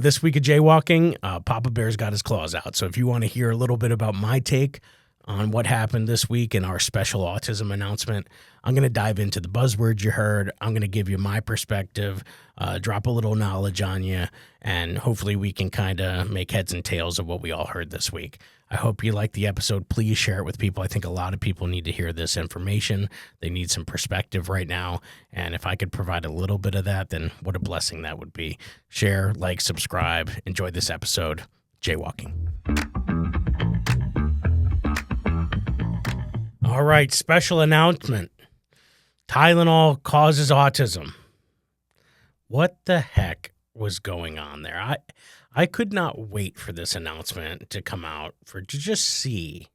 This week of Jaywalking, Papa Bear's got his claws out. So if you want to hear a little bit about my take on what happened this week in our special autism announcement, I'm going to dive into the buzzwords you heard. I'm going to give you my perspective, drop a little knowledge on you, and hopefully we can kind of make heads and tails of what we all heard this week. I hope you liked the episode. Please share it with people. I think a lot of people need to hear this information. They need some perspective right now. And if I could provide a little bit of that, then what a blessing that would be. Share, like, subscribe. Enjoy this episode. Jaywalking. All right, special announcement. Tylenol causes autism. What the heck was going on there? I could not wait for this announcement to come out to just see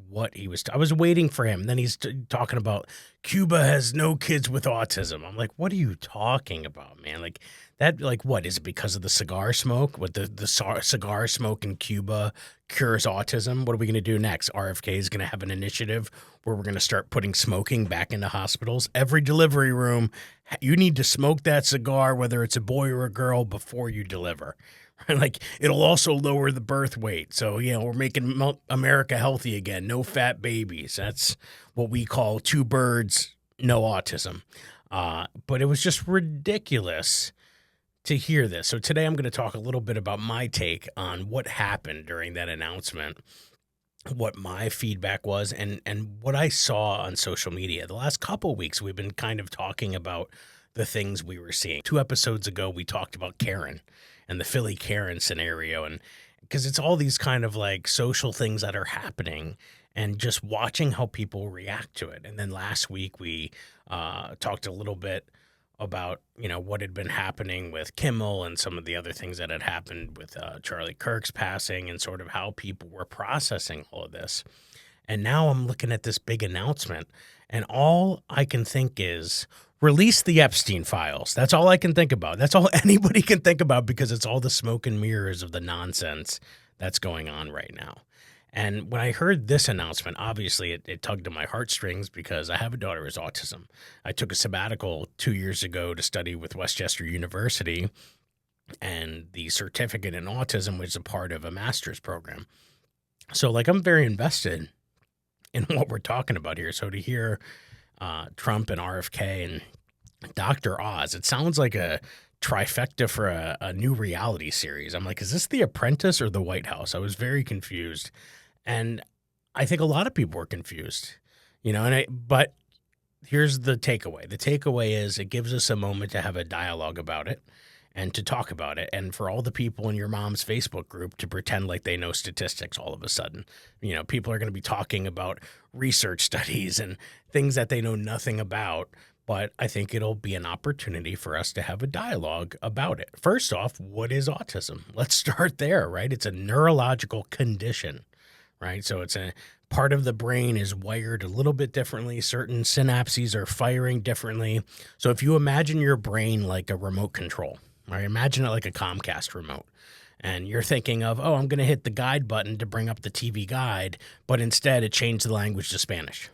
what he was. I was waiting for him. Then he's talking about Cuba has no kids with autism. I'm like, what are you talking about, man? Like that, like what is it because of the cigar smoke? What the cigar smoke in Cuba cures autism? What are we going to do next? RFK is going to have an initiative where we're going to start putting smoking back into hospitals. Every delivery room, you need to smoke that cigar, whether it's a boy or a girl, before you deliver. Like, it'll also lower the birth weight. So, we're making America healthy again. No fat babies. That's what we call two birds, no autism. But it was just ridiculous to hear this. So today I'm going to talk a little bit about my take on what happened during that announcement, what my feedback was, and what I saw on social media. The last couple of weeks, we've been kind of talking about the things we were seeing. 2 episodes ago, we talked about Karen and the Philly Karen scenario, and because it's all these kind of like social things that are happening and just watching how people react to it. And then last week we talked a little bit about, what had been happening with Kimmel and some of the other things that had happened with Charlie Kirk's passing and sort of how people were processing all of this. And now I'm looking at this big announcement, and all I can think is, release the Epstein files. That's all I can think about. That's all anybody can think about, because it's all the smoke and mirrors of the nonsense that's going on right now. And when I heard this announcement, obviously it tugged at my heartstrings because I have a daughter with autism. I took a sabbatical 2 years ago to study with Westchester University, and the certificate in autism was a part of a master's program. So I'm very invested in what we're talking about here. So to hear Trump and RFK and Dr. Oz, it sounds like a trifecta for a new reality series. I'm like, is this The Apprentice or the White House? I was very confused. And I think a lot of people were confused, but here's the takeaway. The takeaway is it gives us a moment to have a dialogue about it and to talk about it. And for all the people in your mom's Facebook group to pretend like they know statistics all of a sudden, people are going to be talking about research studies and things that they know nothing about. But I think it'll be an opportunity for us to have a dialogue about it. First off, what is autism? Let's start there, right? It's a neurological condition, right? So it's a part of the brain is wired a little bit differently. Certain synapses are firing differently. So if you imagine your brain like a remote control, right? Imagine it like a Comcast remote. And you're thinking of, I'm going to hit the guide button to bring up the TV guide, but instead it changed the language to Spanish.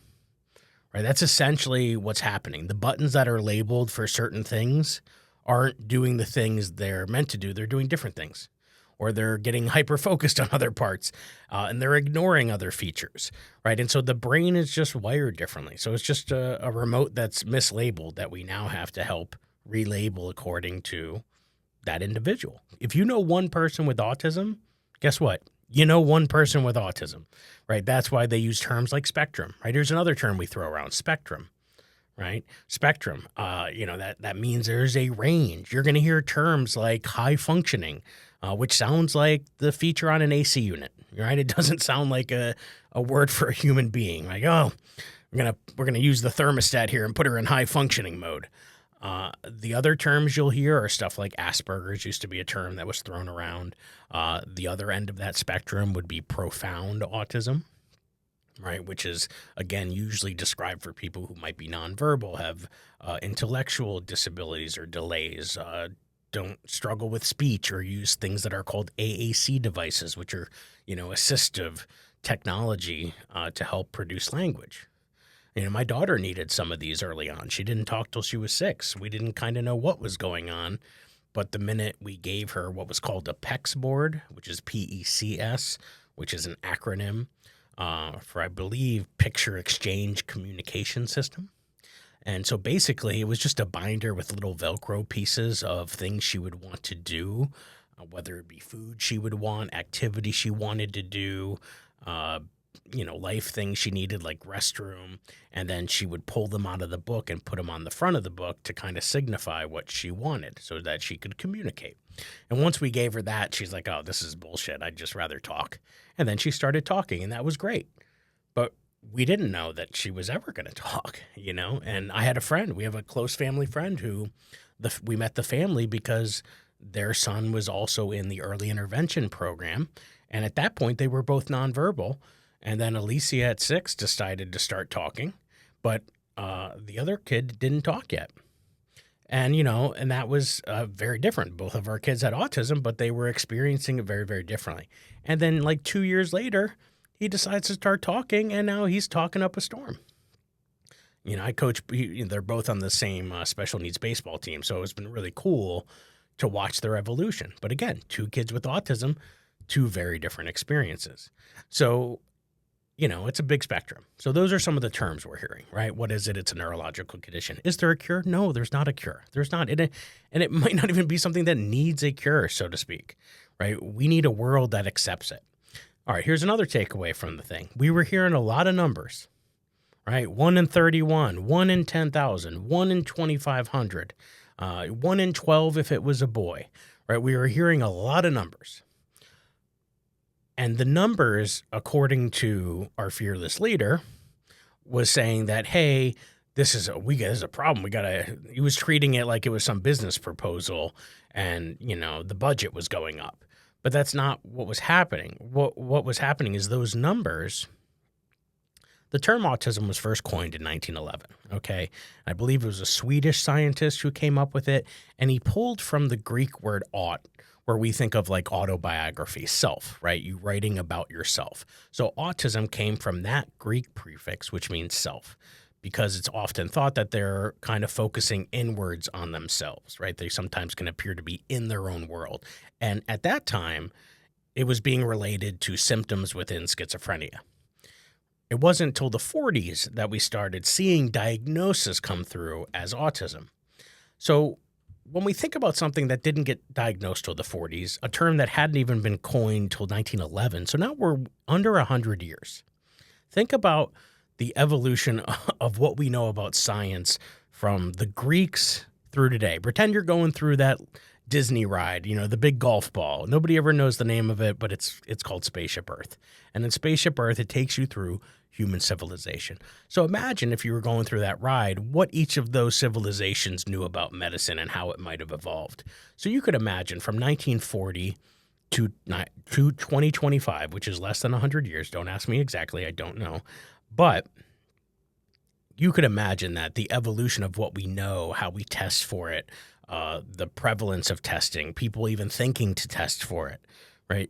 Right, that's essentially what's happening. The buttons that are labeled for certain things aren't doing the things they're meant to do. They're doing different things, or they're getting hyper-focused on other parts, and they're ignoring other features, right? And so the brain is just wired differently. So it's just a remote that's mislabeled that we now have to help relabel according to that individual. If you know one person with autism, guess what? You know one person with autism, right? That's why they use terms like spectrum, right? Here's another term we throw around, spectrum, right? Spectrum, that means there's a range. You're going to hear terms like high functioning, which sounds like the feature on an AC unit, right? It doesn't sound like a word for a human being. Like, we're gonna use the thermostat here and put her in high functioning mode. The other terms you'll hear are stuff like Asperger's used to be a term that was thrown around. The other end of that spectrum would be profound autism, right? Which is, again, usually described for people who might be nonverbal, have intellectual disabilities or delays, don't struggle with speech, or use things that are called AAC devices, which are, assistive technology to help produce language. My daughter needed some of these early on. She didn't talk till she was 6. We didn't kind of know what was going on. But the minute we gave her what was called a PECS board, which is PECS, which is an acronym for, I believe, Picture Exchange Communication System. And so basically it was just a binder with little Velcro pieces of things she would want to do, whether it be food she would want, activity she wanted to do, life things she needed like restroom. And then she would pull them out of the book and put them on the front of the book to kind of signify what she wanted so that she could communicate. And once we gave her that, she's like, oh, this is bullshit. I'd just rather talk. And then she started talking, and that was great. But we didn't know that she was ever going to talk, And I had a friend. We have a close family friend who we met the family because their son was also in the early intervention program. And at that point, they were both nonverbal. And then Alicia at 6 decided to start talking, but the other kid didn't talk yet. And, and that was very different. Both of our kids had autism, but they were experiencing it very, very differently. And then like 2 years later, he decides to start talking, and now he's talking up a storm. I coach, they're both on the same special needs baseball team. So it's been really cool to watch their evolution. But again, 2 kids with autism, 2 very different experiences. So, it's a big spectrum. So those are some of the terms we're hearing, right? What is it? It's a neurological condition. Is there a cure? No, there's not a cure. There's not. And it might not even be something that needs a cure, so to speak, right? We need a world that accepts it. All right, here's another takeaway from the thing. We were hearing a lot of numbers, right? 1 in 31, 1 in 10,000, 1 in 2,500, 1 in 12 if it was a boy, right? We were hearing a lot of numbers. And the numbers, according to our fearless leader, was saying that, hey, this is a problem. He was treating it like it was some business proposal and, the budget was going up. But that's not what was happening. What was happening is those numbers. The term autism was first coined in 1911, okay? I believe it was a Swedish scientist who came up with it, and he pulled from the Greek word aut, where we think of like autobiography, self, right? You writing about yourself. So autism came from that Greek prefix, which means self, because it's often thought that they're kind of focusing inwards on themselves, right? They sometimes can appear to be in their own world. And at that time, it was being related to symptoms within schizophrenia. It wasn't until the 40s that we started seeing diagnosis come through as autism. So when we think about something that didn't get diagnosed till the 40s, a term that hadn't even been coined till 1911, so now we're under 100 years. Think about the evolution of what we know about science from the Greeks through today. Pretend you're going through that Disney ride, the big golf ball. Nobody ever knows the name of it, but it's called Spaceship Earth. And in Spaceship Earth, it takes you through human civilization. So imagine if you were going through that ride, what each of those civilizations knew about medicine and how it might have evolved. So you could imagine from 1940 to 2025, which is less than 100 years. Don't ask me exactly. I don't know. But you could imagine that the evolution of what we know, how we test for it, the prevalence of testing, people even thinking to test for it, right?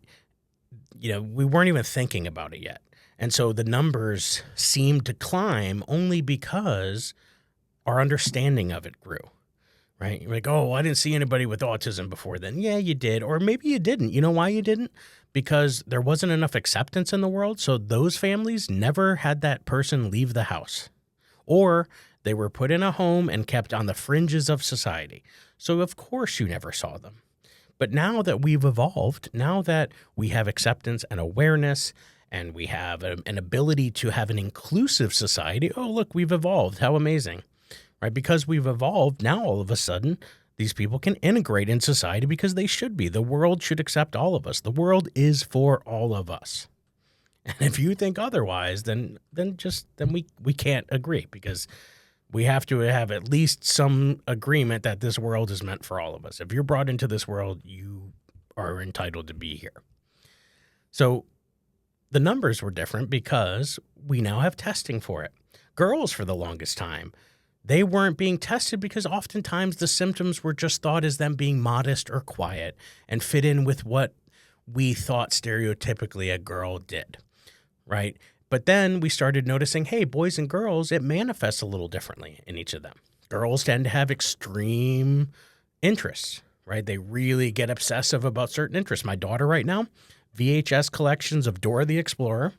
We weren't even thinking about it yet. And so the numbers seemed to climb only because our understanding of it grew, right? You're like, oh, I didn't see anybody with autism before then. Yeah, you did. Or maybe you didn't. You know why you didn't? Because there wasn't enough acceptance in the world. So those families never had that person leave the house. Or they were put in a home and kept on the fringes of society. So of course you never saw them. But now that we've evolved, now that we have acceptance and awareness, and we have an ability to have an inclusive society, oh, look, we've evolved. How amazing, right? Because we've evolved, now all of a sudden, these people can integrate in society because they should be. The world should accept all of us. The world is for all of us. And if you think otherwise, then we can't agree, because we have to have at least some agreement that this world is meant for all of us. If you're brought into this world, you are entitled to be here. So the numbers were different because we now have testing for it. Girls, for the longest time, they weren't being tested because oftentimes the symptoms were just thought as them being modest or quiet and fit in with what we thought stereotypically a girl did, right? But then we started noticing, hey, boys and girls, it manifests a little differently in each of them. Girls tend to have extreme interests, right? They really get obsessive about certain interests. My daughter right now, VHS collections of Dora the Explorer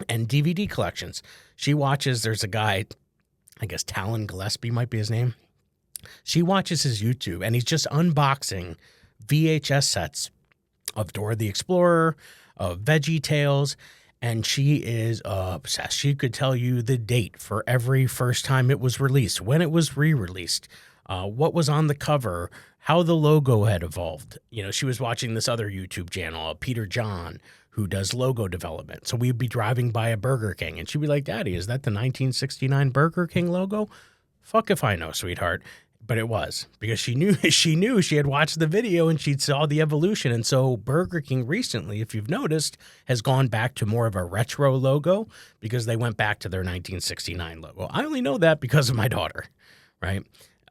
and DVD collections. She watches, there's a guy, I guess Talon Gillespie might be his name. She watches his YouTube, and he's just unboxing VHS sets of Dora the Explorer, of Veggie Tales, and she is obsessed. She could tell you the date for every first time it was released, when it was re-released, what was on the cover, how the logo had evolved. You know, she was watching this other YouTube channel, Peter John, who does logo development. So we'd be driving by a Burger King, and she'd be like, Daddy, is that the 1969 Burger King logo? Fuck if I know, sweetheart. But it was, because she knew she had watched the video and she saw the evolution. And so Burger King recently, if you've noticed, has gone back to more of a retro logo because they went back to their 1969 logo. I only know that because of my daughter, right?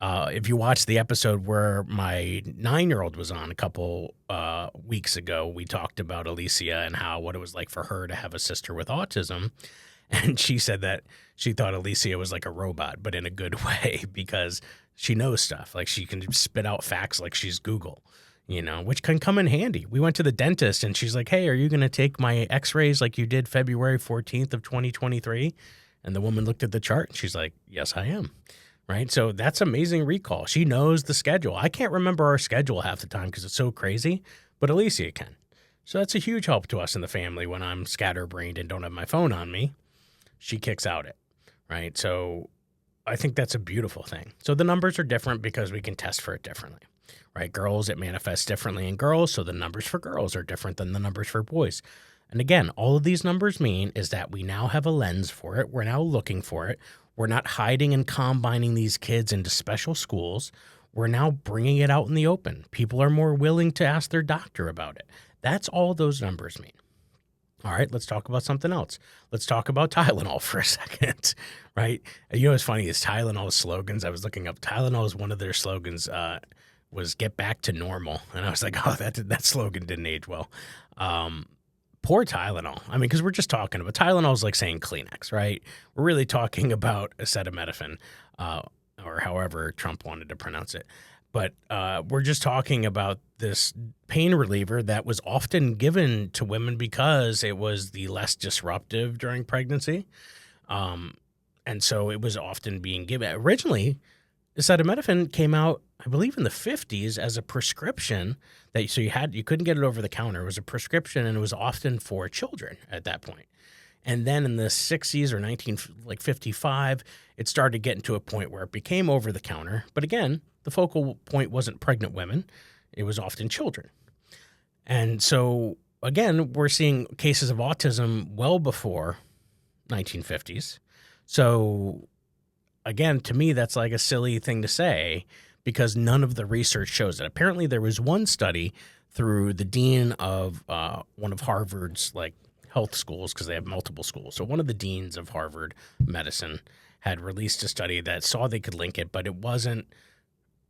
If you watch the episode where my 9-year-old was on a couple weeks ago, we talked about Alicia and what it was like for her to have a sister with autism. And she said that she thought Alicia was like a robot, but in a good way, because she knows stuff. Like, she can spit out facts like she's Google, you know, which can come in handy. We went to the dentist and she's like, hey, are you going to take my x-rays like you did February 14th of 2023? And the woman looked at the chart and she's like, yes, I am. Right. So that's amazing recall. She knows the schedule. I can't remember our schedule half the time because it's so crazy, but Alicia can. So that's a huge help to us in the family when I'm scatterbrained and don't have my phone on me. She kicks out it. Right. So I think that's a beautiful thing. So the numbers are different because we can test for it differently. Right. Girls, it manifests differently in girls. So the numbers for girls are different than the numbers for boys. And again, all of these numbers mean is that we now have a lens for it. We're now looking for it. We're not hiding and combining these kids into special schools. We're now bringing it out in the open. People are more willing to ask their doctor about it. That's all those numbers mean. All right, let's talk about something else. Let's talk about Tylenol for a second, right? You know what's funny is Tylenol's slogans. I was looking up Tylenol's, one of their slogans was "Get back to normal," and I was like, oh, that slogan didn't age well. Poor Tylenol. I mean, because we're just talking about Tylenol's like saying Kleenex, right? We're really talking about acetaminophen, or however Trump wanted to pronounce it. But we're just talking about this pain reliever that was often given to women because it was the less disruptive during pregnancy. And so it was often being given. Originally, acetaminophen came out, I believe, in the 50s as a prescription so you couldn't get it over the counter. It was a prescription, and it was often for children at that point. And then in the 60s or 1955, it started getting to a point where it became over the counter. But again, the focal point wasn't pregnant women. It was often children. And so, again, we're seeing cases of autism well before 1950s. So, again, to me, that's like a silly thing to say because none of the research shows it. Apparently, there was one study through the dean of one of Harvard's health schools, because they have multiple schools. So one of the deans of Harvard Medicine had released a study that saw they could link it, but it wasn't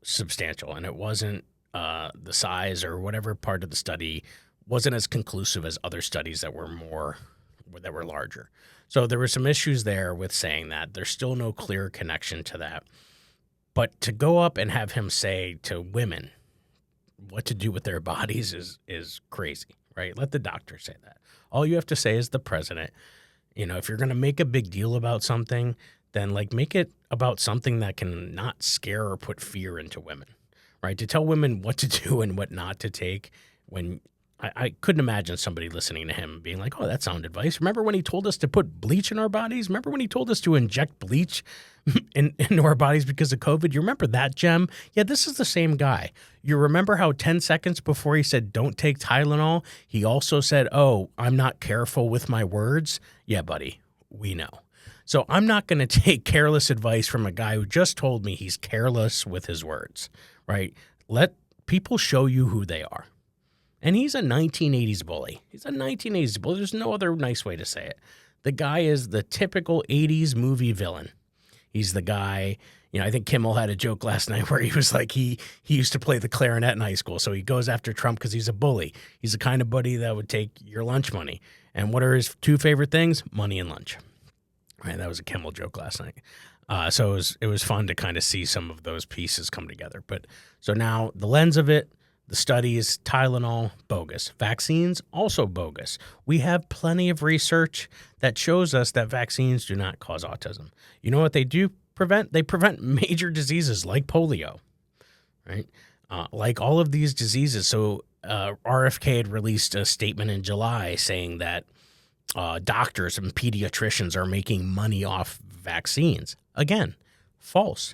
substantial, and it wasn't the size or whatever part of the study wasn't as conclusive as other studies that were larger. So there were some issues there with saying that. There's still no clear connection to that. But to go up and have him say to women what to do with their bodies is crazy, right? Let the doctor say that. All you have to say is the president. You know, if you're going to make a big deal about something, then make it about something that can not scare or put fear into women, right? To tell women what to do and what not to take when I couldn't imagine somebody listening to him being like, oh, that's sound advice. Remember when he told us to put bleach in our bodies? Remember when he told us to inject bleach into our bodies because of COVID? You remember that, Jem? Yeah, this is the same guy. You remember how 10 seconds before he said, don't take Tylenol, he also said, oh, I'm not careful with my words? Yeah, buddy, we know. So I'm not going to take careless advice from a guy who just told me he's careless with his words, right? Let people show you who they are. And he's a 1980s bully. He's a 1980s bully. There's no other nice way to say it. The guy is the typical 80s movie villain. He's the guy, I think Kimmel had a joke last night where he was like, he used to play the clarinet in high school. So he goes after Trump because he's a bully. He's the kind of buddy that would take your lunch money. And what are his two favorite things? Money and lunch. Right, that was a Kimmel joke last night. So it was fun to kind of see some of those pieces come together. But so now the lens of it, the studies, Tylenol, bogus. Vaccines, also bogus. We have plenty of research that shows us that vaccines do not cause autism. You know what they do prevent? They prevent major diseases like polio, right? Like all of these diseases. So RFK had released a statement in July saying that doctors and pediatricians are making money off vaccines. Again, false.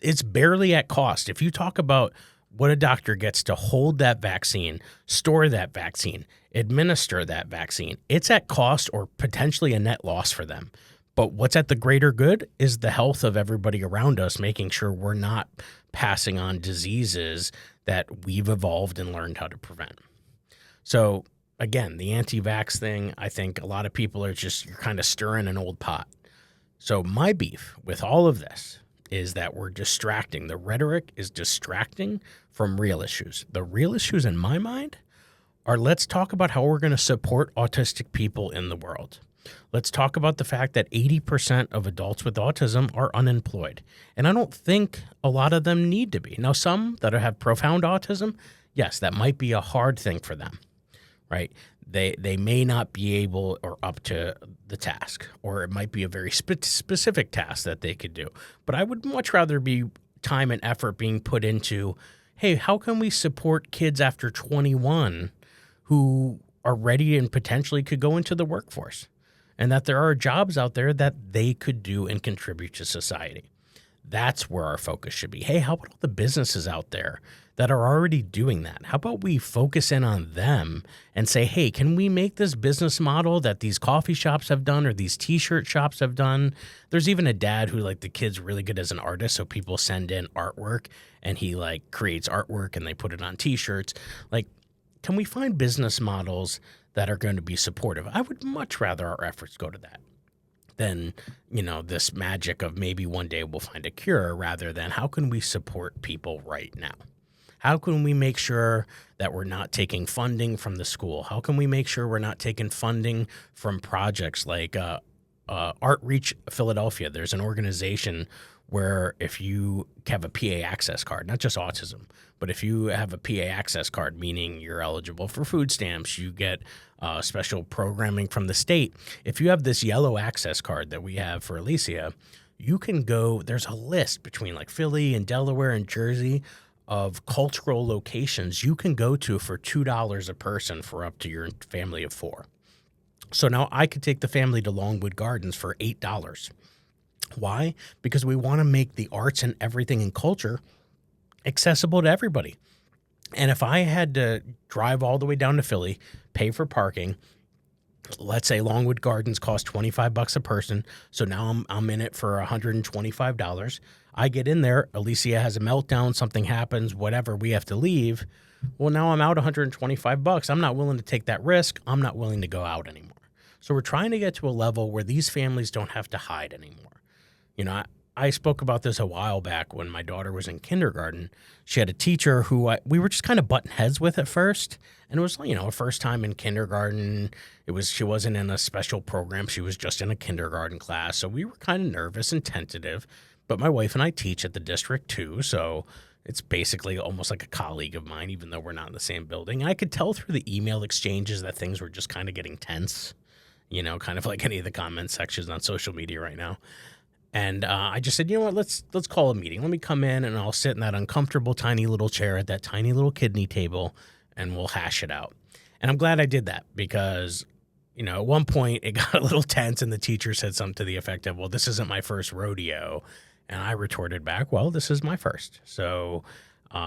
It's barely at cost. If you talk about what a doctor gets to hold that vaccine, store that vaccine, administer that vaccine, it's at cost or potentially a net loss for them. But what's at the greater good is the health of everybody around us, making sure we're not passing on diseases that we've evolved and learned how to prevent. So again, the anti-vax thing, I think a lot of people are you're kind of stirring an old pot. So my beef with all of this is that we're distracting. The rhetoric is distracting from real issues. The real issues in my mind are, let's talk about how we're going to support autistic people in the world. Let's talk about the fact that 80% of adults with autism are unemployed. And I don't think a lot of them need to be. Now, some that have profound autism, yes, that might be a hard thing for them, right? They may not be able or up to the task, or it might be a very specific task that they could do. But I would much rather be time and effort being put into, hey, how can we support kids after 21 who are ready and potentially could go into the workforce? And that there are jobs out there that they could do and contribute to society. That's where our focus should be. Hey, how about all the businesses out there that are already doing that? How about we focus in on them and say, hey, can we make this business model that these coffee shops have done or these T-shirt shops have done? There's even a dad who, like, the kid's really good as an artist, so people send in artwork and he like creates artwork and they put it on T-shirts. Like, can we find business models that are going to be supportive? I would much rather our efforts go to that than, this magic of maybe one day we'll find a cure, rather than how can we support people right now? How can we make sure that we're not taking funding from the school? How can we make sure we're not taking funding from projects like Art Reach Philadelphia? There's an organization where if you have a PA access card, not just autism, but if you have a PA access card, meaning you're eligible for food stamps, you get special programming from the state. If you have this yellow access card that we have for Alicia, you can go, there's a list between like Philly and Delaware and Jersey of cultural locations you can go to for $2 a person for up to your family of 4. So now I could take the family to Longwood Gardens for $8. Why? Because we want to make the arts and everything in culture accessible to everybody. And if I had to drive all the way down to Philly, pay for parking, let's say Longwood Gardens cost $25 a person, so now I'm in it for $125. I get in there, Alicia has a meltdown, something happens, whatever, we have to leave. Well, now I'm out $125. I'm not willing to take that risk. I'm not willing to go out anymore. So we're trying to get to a level where these families don't have to hide anymore. I spoke about this a while back when my daughter was in kindergarten. She had a teacher who we were just kind of butting heads with at first. And it was, her first time in kindergarten. She wasn't in a special program. She was just in a kindergarten class. So we were kind of nervous and tentative. But my wife and I teach at the district too. So it's basically almost like a colleague of mine, even though we're not in the same building. And I could tell through the email exchanges that things were just kind of getting tense, kind of like any of the comment sections on social media right now. And I just said, let's call a meeting. Let me come in and I'll sit in that uncomfortable tiny little chair at that tiny little kidney table and we'll hash it out. And I'm glad I did that because, at one point it got a little tense and the teacher said something to the effect of, well, this isn't my first rodeo. And I retorted back, well, this is my first. So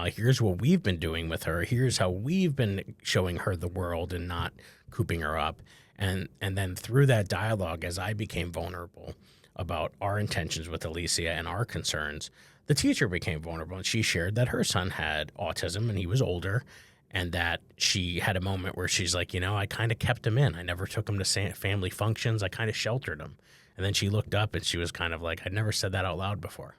here's what we've been doing with her. Here's how we've been showing her the world and not cooping her up. And then through that dialogue, as I became vulnerable about our intentions with Alicia and our concerns, the teacher became vulnerable and she shared that her son had autism and he was older and that she had a moment where she's like, I kind of kept him in. I never took him to family functions. I kind of sheltered him. And then she looked up and she was kind of like, I'd never said that out loud before.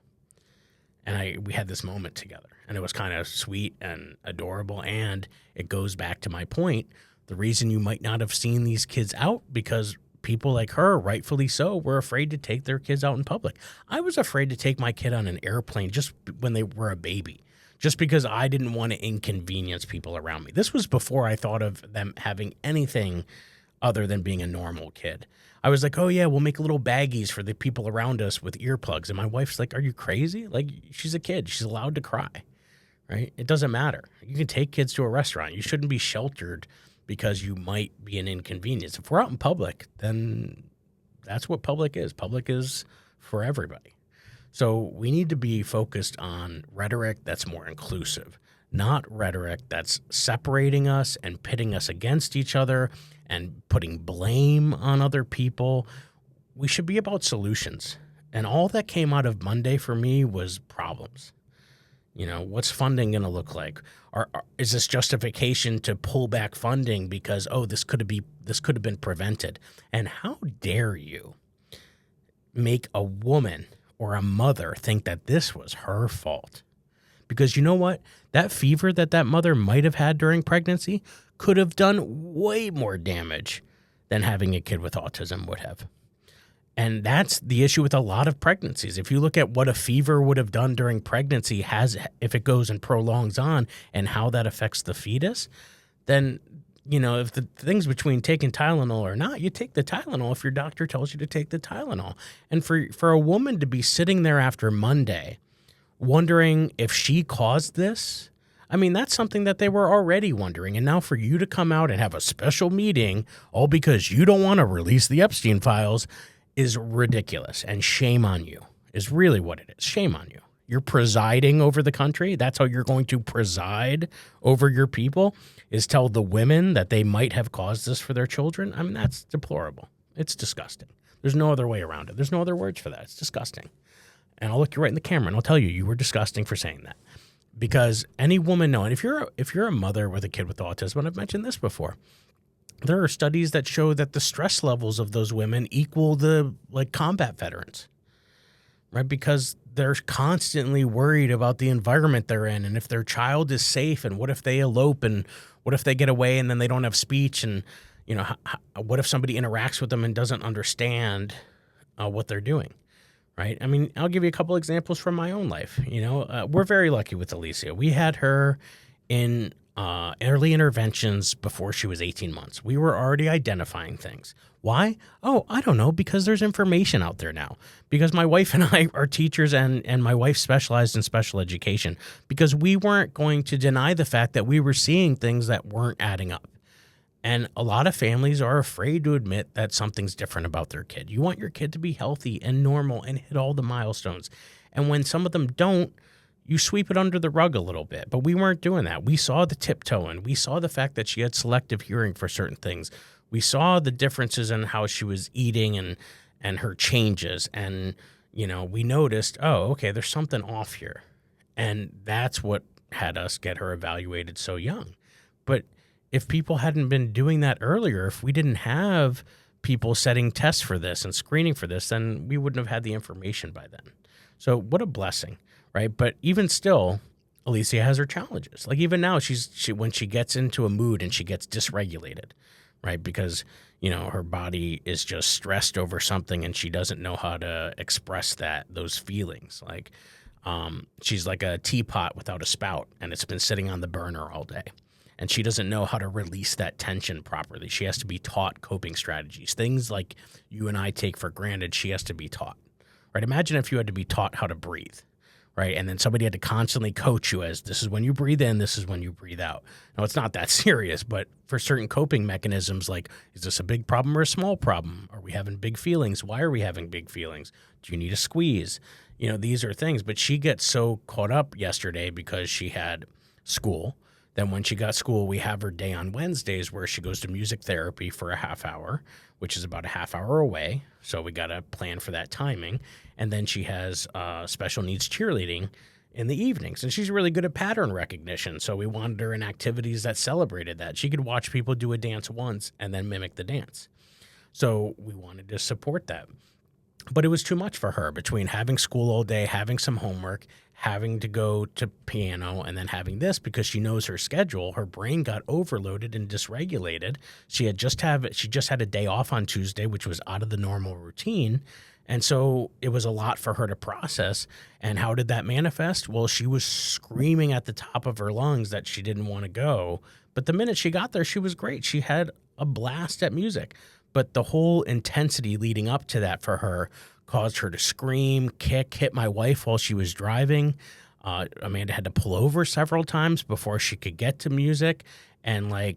And we had this moment together and it was kind of sweet and adorable. And it goes back to my point. The reason you might not have seen these kids out because people like her, rightfully so, were afraid to take their kids out in public. I was afraid to take my kid on an airplane just when they were a baby, just because I didn't want to inconvenience people around me. This was before I thought of them having anything other than being a normal kid. I was like, oh yeah, we'll make little baggies for the people around us with earplugs. And my wife's like, are you crazy? Like, she's a kid. She's allowed to cry, right? It doesn't matter. You can take kids to a restaurant. You shouldn't be sheltered because you might be an inconvenience. If we're out in public, then that's what public is. Public is for everybody. So we need to be focused on rhetoric that's more inclusive, not rhetoric that's separating us and pitting us against each other and putting blame on other people. We should be about solutions. And all that came out of Monday for me was problems. You know, what's funding going to look like? Is this justification to pull back funding because, oh, this could have been prevented? And how dare you make a woman or a mother think that this was her fault? Because you know what? That fever that mother might have had during pregnancy could have done way more damage than having a kid with autism would have. And that's the issue with a lot of pregnancies. If you look at what a fever would have done during pregnancy if it goes and prolongs on and how that affects the fetus, then, you know, if the thing's between taking Tylenol or not, you take the Tylenol if your doctor tells you to take the Tylenol. And for a woman to be sitting there after Monday wondering if she caused this, I mean, that's something that they were already wondering. And now for you to come out and have a special meeting all because you don't want to release the Epstein files is ridiculous. And shame on you is really what it is. Shame on you. You're presiding over the country. That's how you're going to preside over your people, is tell the women that they might have caused this for their children. I mean, that's deplorable. It's disgusting. There's no other way around it. There's no other words for that. It's disgusting. And I'll look you right in the camera and I'll tell you, you were disgusting for saying that. Because any woman knows, and if you're a mother with a kid with autism, and I've mentioned this before, there are studies that show that the stress levels of those women equal the combat veterans, right? Because they're constantly worried about the environment they're in and if their child is safe, and what if they elope, and what if they get away and then they don't have speech, and you know, what if somebody interacts with them and doesn't understand what they're doing, right? I mean, I'll give you a couple examples from my own life. You know, we're very lucky with Alicia. We had her in early interventions before she was 18 months. We were already identifying things. Why? Oh, I don't know, because there's information out there now. Because my wife and I are teachers, and my wife specialized in special education, because we weren't going to deny the fact that we were seeing things that weren't adding up. And a lot of families are afraid to admit that something's different about their kid. You want your kid to be healthy and normal and hit all the milestones. And when some of them don't, you sweep it under the rug a little bit. But we weren't doing that. We saw the tiptoeing. We saw the fact that she had selective hearing for certain things. We saw the differences in how she was eating and her changes. And, you know, we noticed, oh, okay, there's something off here. And that's what had us get her evaluated so young. But if people hadn't been doing that earlier, if we didn't have people setting tests for this and screening for this, then we wouldn't have had the information by then. So what a blessing, right? But even still, Alicia has her challenges. Like even now, she when she gets into a mood and she gets dysregulated, right? Because, you know, her body is just stressed over something and she doesn't know how to express those feelings. Like she's like a teapot without a spout, and it's been sitting on the burner all day. And she doesn't know how to release that tension properly. She has to be taught coping strategies. Things like you and I take for granted, she has to be taught, right? Imagine if you had to be taught how to breathe, right? And then somebody had to constantly coach you as this is when you breathe in, this is when you breathe out. Now, it's not that serious, but for certain coping mechanisms, like, is this a big problem or a small problem? Are we having big feelings? Why are we having big feelings? Do you need a squeeze? You know, these are things. But she gets so caught up yesterday because she had school. Then when she got school, we have her day on Wednesdays where she goes to music therapy for a half hour, which is about a half hour away. So we got to plan for that timing. And then she has special needs cheerleading in the evenings. And she's really good at pattern recognition. So we wanted her in activities that celebrated that. She could watch people do a dance once and then mimic the dance. So we wanted to support that. But it was too much for her between having school all day, having some homework, having to go to piano, and then having this because she knows her schedule. Her brain got overloaded and dysregulated. She just had a day off on Tuesday, which was out of the normal routine. And so it was a lot for her to process. And how did that manifest? Well, she was screaming at the top of her lungs that she didn't want to go. But the minute she got there, she was great. She had a blast at music. But the whole intensity leading up to that for her caused her to scream, kick, hit my wife while she was driving. Amanda had to pull over several times before she could get to music. And I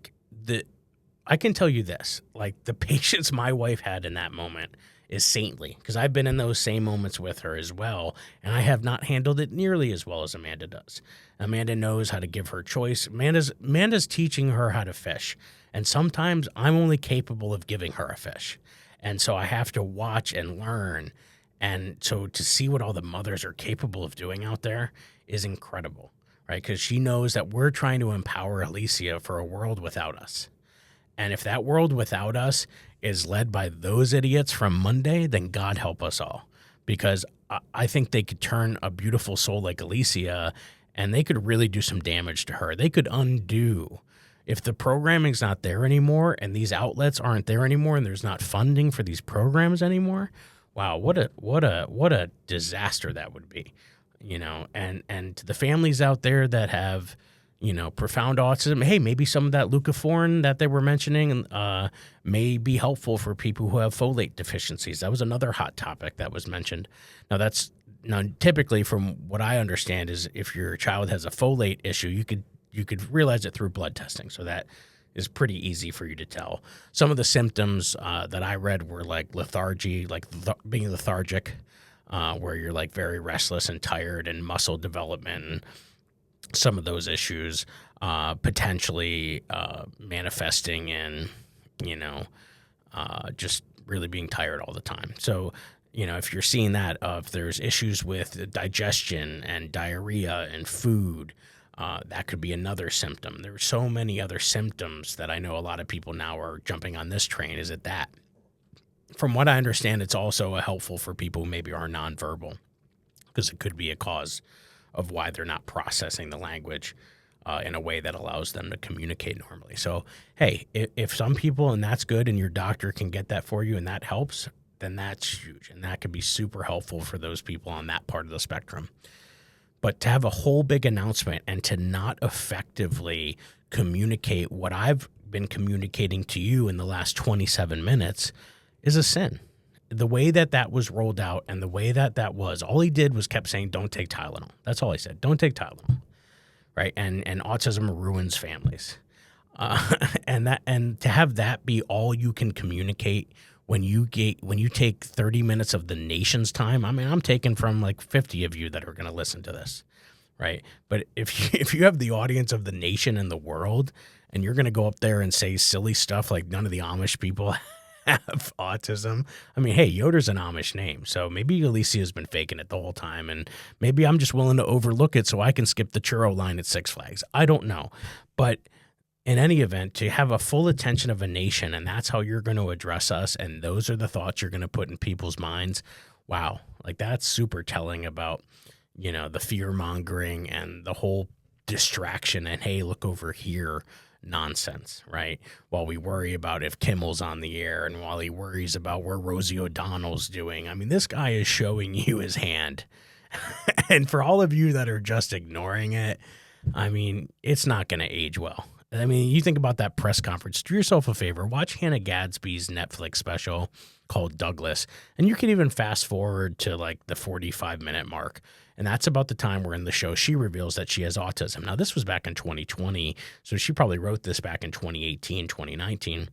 can tell you this, like the patience my wife had in that moment is saintly, because I've been in those same moments with her as well, and I have not handled it nearly as well as Amanda does. Amanda knows how to give her choice. Amanda's teaching her how to fish, and sometimes I'm only capable of giving her a fish, and so I have to watch and learn. And so to see what all the mothers are capable of doing out there is incredible, right? Because she knows that we're trying to empower Alicia for a world without us. And if that world without us is led by those idiots from Monday, then God help us all. Because I think they could turn a beautiful soul like Alicia, and they could really do some damage to her. They could undo. If the programming's not there anymore and these outlets aren't there anymore and there's not funding for these programs anymore, wow, what a disaster that would be. And to the families out there that have profound autism. Hey, maybe some of that leucophorine that they were mentioning may be helpful for people who have folate deficiencies. That was another hot topic that was mentioned. Now, typically, from what I understand, is if your child has a folate issue, you could realize it through blood testing. So that is pretty easy for you to tell. Some of the symptoms that I read were like lethargy, being lethargic, where you're like very restless and tired, and muscle development. And some of those issues potentially manifesting in, just really being tired all the time. So, if you're seeing that, if there's issues with digestion and diarrhea and food, that could be another symptom. There are so many other symptoms that I know a lot of people now are jumping on this train. Is it that? From what I understand, it's also helpful for people who maybe are nonverbal, because it could be a cause of why they're not processing the language in a way that allows them to communicate normally. So, hey, if some people, and that's good, and your doctor can get that for you and that helps, then that's huge. And that could be super helpful for those people on that part of the spectrum. But to have a whole big announcement and to not effectively communicate what I've been communicating to you in the last 27 minutes is a sin. The way that was rolled out and the way that was, all he did was kept saying, don't take Tylenol. That's all he said. Don't take Tylenol. Right. And autism ruins families. And to have that be all you can communicate when you take 30 minutes of the nation's time. I mean, I'm taking from like 50 of you that are going to listen to this. Right. But if you have the audience of the nation and the world, and you're going to go up there and say silly stuff like none of the Amish people have autism. I mean, hey, Yoder's an Amish name, so maybe Alicia's been faking it the whole time, and maybe I'm just willing to overlook it so I can skip the churro line at Six Flags. I don't know. But in any event, to have a full attention of a nation, and that's how you're going to address us, and those are the thoughts you're going to put in people's minds, wow, like that's super telling about, the fear-mongering and the whole distraction and, hey, look over here nonsense, right? While we worry about if Kimmel's on the air and while he worries about where Rosie O'Donnell's doing. I mean, this guy is showing you his hand. And for all of you that are just ignoring it, I mean, it's not going to age well. I mean, you think about that press conference. Do yourself a favor. Watch Hannah Gadsby's Netflix special called Douglas. And you can even fast forward to like the 45-minute mark. And that's about the time where in the show she reveals that she has autism. Now, this was back in 2020, so she probably wrote this back in 2018, 2019.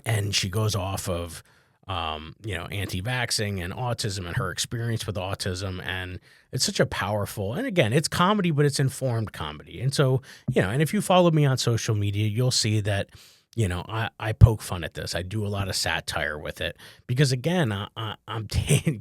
And she goes off of, anti-vaxxing and autism and her experience with autism. And it's such a powerful, and again, it's comedy, but it's informed comedy. And so, and if you follow me on social media, you'll see that, I poke fun at this. I do a lot of satire with it because, again, I'm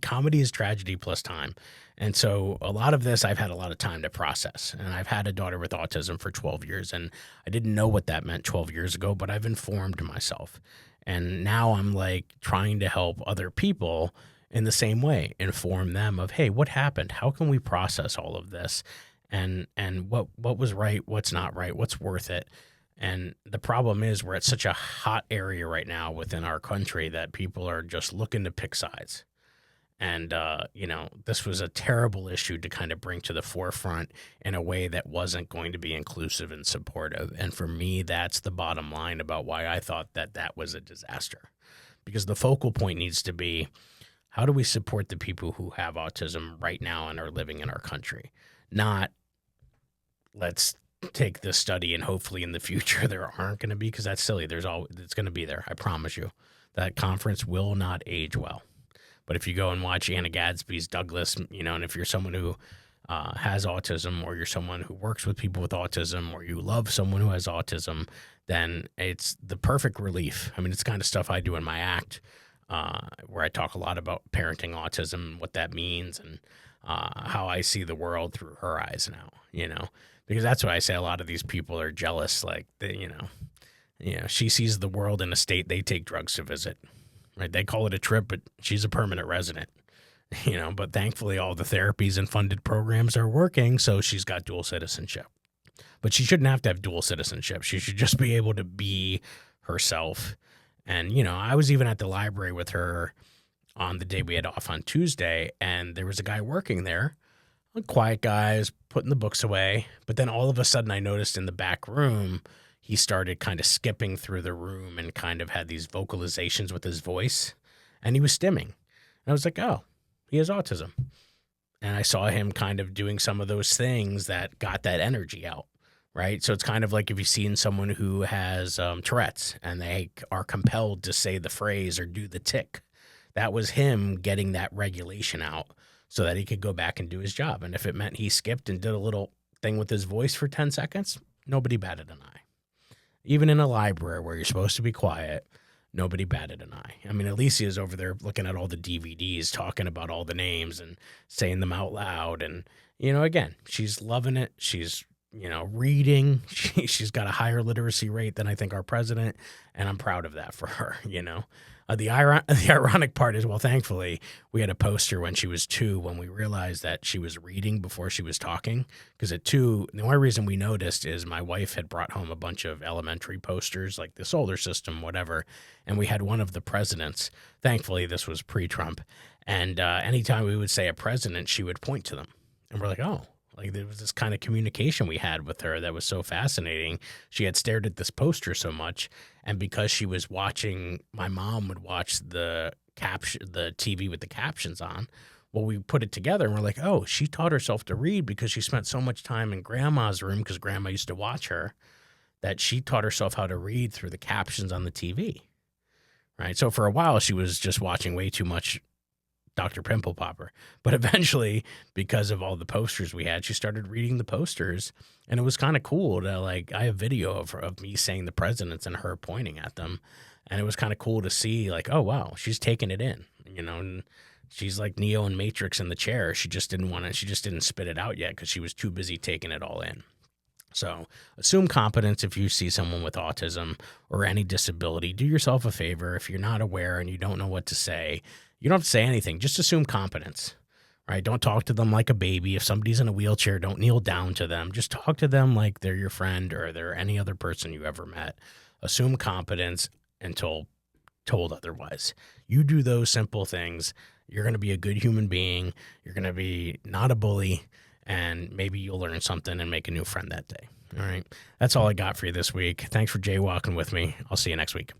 comedy is tragedy plus time. And so a lot of this, I've had a lot of time to process. And I've had a daughter with autism for 12 years, and I didn't know what that meant 12 years ago, but I've informed myself. And now I'm like trying to help other people in the same way, inform them of, hey, what happened? How can we process all of this? And what was right, what's not right, what's worth it? And the problem is we're at such a hot area right now within our country that people are just looking to pick sides. And, this was a terrible issue to kind of bring to the forefront in a way that wasn't going to be inclusive and supportive. And for me, that's the bottom line about why I thought that that was a disaster. Because the focal point needs to be, how do we support the people who have autism right now and are living in our country? Not, let's take this study and hopefully in the future there aren't going to be, because that's silly. It's going to be there. I promise you. That conference will not age well. But if you go and watch Anna Gadsby's Douglas, and if you're someone who has autism, or you're someone who works with people with autism, or you love someone who has autism, then it's the perfect relief. I mean, it's the kind of stuff I do in my act, where I talk a lot about parenting autism, what that means, and how I see the world through her eyes now, because that's why I say a lot of these people are jealous. Like, she sees the world in a state they take drugs to visit. Right? They call it a trip, but she's a permanent resident, but thankfully all the therapies and funded programs are working. So she's got dual citizenship, but she shouldn't have to have dual citizenship. She should just be able to be herself. And, I was even at the library with her on the day we had off on Tuesday, and there was a guy working there, a quiet guy, was putting the books away. But then all of a sudden I noticed in the back room, he started kind of skipping through the room and kind of had these vocalizations with his voice, and he was stimming. And I was like, oh, he has autism. And I saw him kind of doing some of those things that got that energy out, right? So it's kind of like if you've seen someone who has Tourette's and they are compelled to say the phrase or do the tick. That was him getting that regulation out so that he could go back and do his job. And if it meant he skipped and did a little thing with his voice for 10 seconds, nobody batted an eye. Even in a library where you're supposed to be quiet, nobody batted an eye. I mean, Alicia's over there looking at all the DVDs, talking about all the names and saying them out loud. And, again, she's loving it. She's, reading. She's got a higher literacy rate than I think our president, and I'm proud of that for her, The ironic part is, well, thankfully, we had a poster when she was 2 when we realized that she was reading before she was talking. Because at 2, the only reason we noticed is my wife had brought home a bunch of elementary posters, like the solar system, whatever, and we had one of the presidents. Thankfully, this was pre-Trump. And anytime we would say a president, she would point to them. And we're like, oh. Like, there was this kind of communication we had with her that was so fascinating. She had stared at this poster so much, and because she was watching, my mom would watch the TV with the captions on. Well, we put it together, and we're like, oh, she taught herself to read because she spent so much time in Grandma's room because Grandma used to watch her, that she taught herself how to read through the captions on the TV, right? So for a while, she was just watching way too much Dr. Pimple Popper. But eventually, because of all the posters we had, she started reading the posters, and it was kind of cool to, like, I have video of me saying the presidents and her pointing at them, and it was kind of cool to see, like, oh, wow, she's taking it in, and she's like Neo in Matrix in the chair. She just didn't spit it out yet because she was too busy taking it all in. So assume competence if you see someone with autism or any disability. Do yourself a favor. If you're not aware and you don't know what to say, you don't have to say anything. Just assume competence, right? Don't talk to them like a baby. If somebody's in a wheelchair, don't kneel down to them. Just talk to them like they're your friend or they're any other person you ever met. Assume competence until told otherwise. You do those simple things, you're going to be a good human being. You're going to be not a bully, and maybe you'll learn something and make a new friend that day. All right. That's all I got for you this week. Thanks for jaywalking with me. I'll see you next week.